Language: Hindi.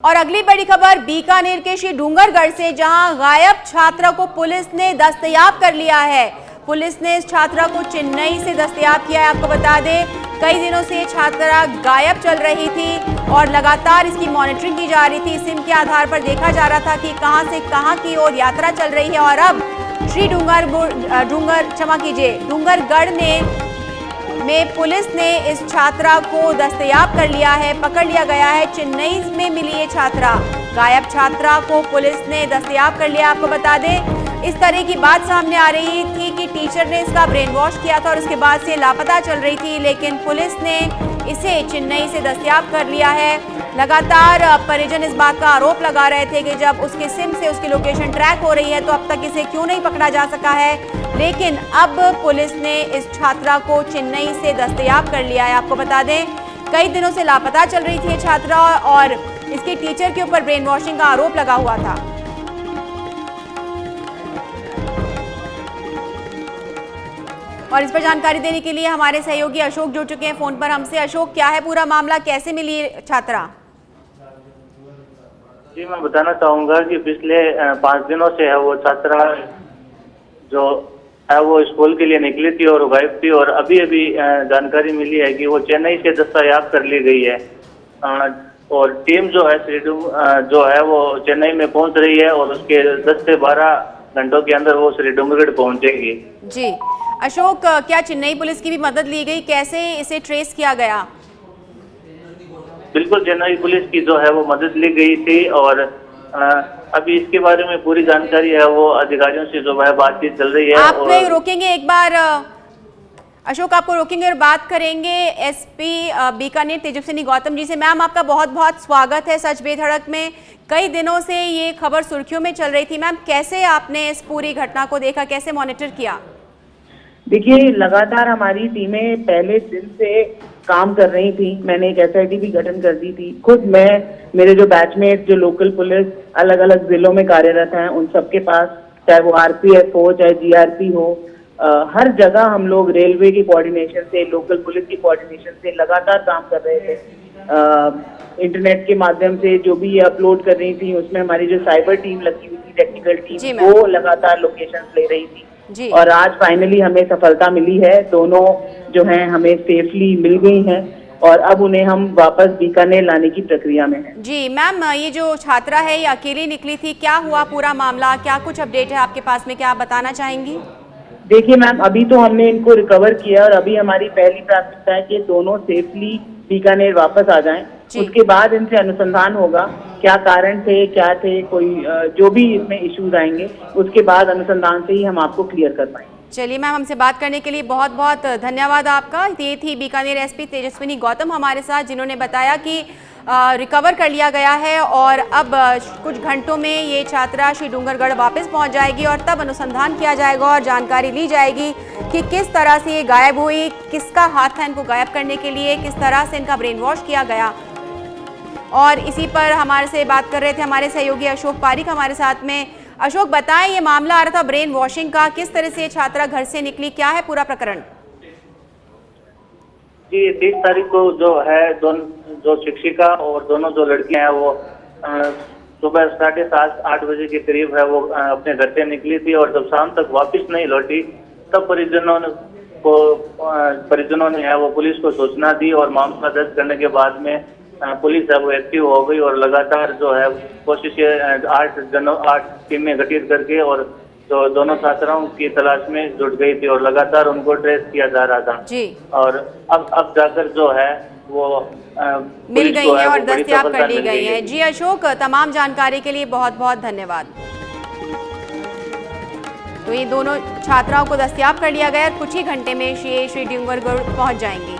और अगली बड़ी खबर बीकानेर के श्री डूंगरगढ़ से, जहां गायब छात्रा को पुलिस ने दस्तयाब कर लिया है। पुलिस ने इस छात्रा को चेन्नई से दस्तयाब किया है। आपको बता दें, कई दिनों से ये छात्रा गायब चल रही थी और लगातार इसकी मॉनिटरिंग की जा रही थी। सिम के आधार पर देखा जा रहा था कि कहां से कहां की ओर यात्रा चल रही है। और अब श्री डूंगरगढ़ में पुलिस ने इस छात्रा को दस्तयाब कर लिया है, पकड़ लिया गया है। चेन्नई में मिली ये छात्रा, गायब छात्रा को पुलिस ने दस्तयाब कर लिया। आपको बता दें, इस तरह की बात सामने आ रही थी कि टीचर ने इसका ब्रेन वॉश किया था और उसके बाद से लापता चल रही थी, लेकिन पुलिस ने इसे चेन्नई से दस्तयाब कर लिया है। लगातार परिजन इस बात का आरोप लगा रहे थे कि जब उसके सिम से उसकी लोकेशन ट्रैक हो रही है तो अब तक इसे क्यों नहीं पकड़ा जा सका है, लेकिन अब पुलिस ने इस छात्रा को चेन्नई से दस्तयाब कर लिया है। आपको बता दें, कई दिनों से लापता चल रही थी ये छात्रा और इसके टीचर के ऊपर ब्रेन वॉशिंग का आरोप लगा हुआ था। और इस पर जानकारी देने के लिए हमारे सहयोगी अशोक जुड़ चुके हैं फोन पर हमसे। अशोक, क्या है पूरा मामला, कैसे मिली छात्रा? जी, मैं बताना चाहूंगा कि पिछले 5 दिनों से है वो छात्रा जो है वो स्कूल के लिए निकली थी और गायब थी, और अभी अभी जानकारी मिली है कि वो चेन्नई से दस्तयाब कर ली गई है। और टीम जो है जो है वो चेन्नई में पहुंच रही है और उसके 10 से 12 घंटों के अंदर वो श्री डूंगरगढ़ पहुंचेगी। जी अशोक, क्या चेन्नई पुलिस की भी मदद ली गई? कैसे इसे ट्रेस किया गया? बिल्कुल, चेन्नई पुलिस की जो है वो मदद ली गई थी और अभी इसके बारे में पूरी जानकारी है वो अधिकारियों से जो है बातचीत चल रही है। आप रोकेंगे एक बार अशोक, आपको रोकेंगे और बात करेंगे एसपी बीकानेर तेजस्विनी गौतम जी से। मैम, आपका बहुत बहुत स्वागत है सच बेधड़क में। कई दिनों से ये खबर सुर्खियों में चल रही थी। मैम, कैसे आपने इस पूरी घटना को देखा, कैसे मॉनिटर किया? देखिए, लगातार हमारी टीमें पहले दिन से काम कर रही थी। मैंने एक एसआईटी भी गठन कर दी थी। खुद मैं, मेरे जो बैचमेट जो लोकल पुलिस अलग अलग जिलों में कार्यरत हैं, उन सबके पास, चाहे वो आरपीएफ हो चाहे जीआरपी हो, हर जगह हम लोग रेलवे की कोऑर्डिनेशन से, लोकल पुलिस की कोऑर्डिनेशन से लगातार काम कर रहे थे। इंटरनेट के माध्यम से जो भी ये अपलोड कर रही थी, उसमें हमारी जो साइबर टीम लगी हुई थी, टेक्निकल टीम, वो लगातार लोकेशन ले रही थी। और आज फाइनली हमें सफलता मिली है। दोनों जो हैं हमें सेफली मिल गई हैं और अब उन्हें हम वापस बीकानेर लाने की प्रक्रिया में हैं। जी मैम, ये जो छात्रा है ये अकेली निकली थी, क्या हुआ पूरा मामला, क्या कुछ अपडेट है आपके पास में, क्या आप बताना चाहेंगी? देखिए मैम, अभी तो हमने इनको रिकवर किया और अभी हमारी पहली प्राथमिकता है कि दोनों सेफली बीकानेर वापस आ जाएं। उसके बाद इनसे अनुसंधान होगा, क्या कारण थे, क्या थे, कोई जो भी इसमें इश्यूज आएंगे उसके बाद अनुसंधान से ही हम आपको क्लियर कर पाएंगे। चलिए मैम, हमसे बात करने के लिए बहुत बहुत धन्यवाद आपका। ये थी बीकानेर एसपी तेजस्विनी गौतम हमारे साथ, जिन्होंने बताया कि रिकवर कर लिया गया है और अब कुछ घंटों में ये छात्रा श्री डूंगरगढ़ वापस पहुंच जाएगी और तब अनुसंधान किया जाएगा और जानकारी ली जाएगी कि किस तरह से ये गायब हुई, किसका हाथ था इनको गायब करने के लिए, किस तरह से इनका ब्रेन वॉश किया गया। और इसी पर हमारे से बात कर रहे थे हमारे सहयोगी अशोक पारिक हमारे साथ में। अशोक, बताएं, ये मामला आ रहा था ब्रेन वॉशिंग का, किस तरह से ये छात्रा घर से निकली, क्या है पूरा प्रकरण? जी, 30 तारीख को जो है जो शिक्षिका और दोनों जो लड़कियां हैं वो सुबह 7:30-8 बजे के करीब है वो अपने घर से निकली थी और जब शाम तक वापस नहीं लौटी तब परिजनों ने है वो पुलिस को सूचना दी और मामला दर्ज करने के बाद में पुलिस है वो एक्टिव हो गई और लगातार जो है कोशिशें 8 टीमें गठित करके और जो दोनों छात्राओं की तलाश में जुट गई थी और लगातार उनको ट्रेस किया जा रहा था जी। और अब जाकर जो है वो मिल गई है और दस्तयाब कर ली गई है। जी अशोक, तमाम जानकारी के लिए बहुत बहुत धन्यवाद। तो ये दोनों छात्राओं को दस्तयाब कर लिया गया, कुछ ही घंटे में श्री डूंगरगढ़ पहुंच जाएंगी।